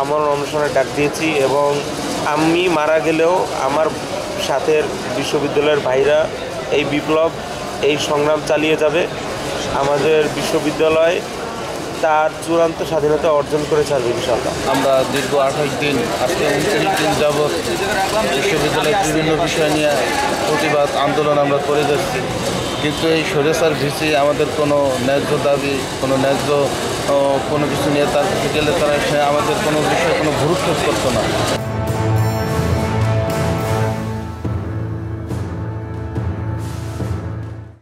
আমরণ অনশনের ডাক দিয়েছি এবং আমি মারা গেলেও আমার সাথের বিশ্ববিদ্যালয়ের ভাইরা এই বিপ্লব, এই সংগ্রাম চালিয়ে যাবে। আমাদের বিশ্ববিদ্যালয় তার চূড়ান্ত স্বাধীনতা অর্জন করে ছাড়বে ইনশাআল্লাহ। আমরা দীর্ঘ 28 দিন, আজকে 29 দিন যাবৎ বিশ্ববিদ্যালয়ের বিভিন্ন বিষয় নিয়ে প্রতিবাদ আন্দোলন আমরা করে যাচ্ছি, কিন্তু এই স্বৈরাচার ভিসি আমাদের কোনো ন্যায্য দাবি, কোনো ন্যায্য কোনো কিছু নিয়ে তার গেলে তারা আমাদের কোনো বিষয়ে কোনো গুরুত্ব করতো না।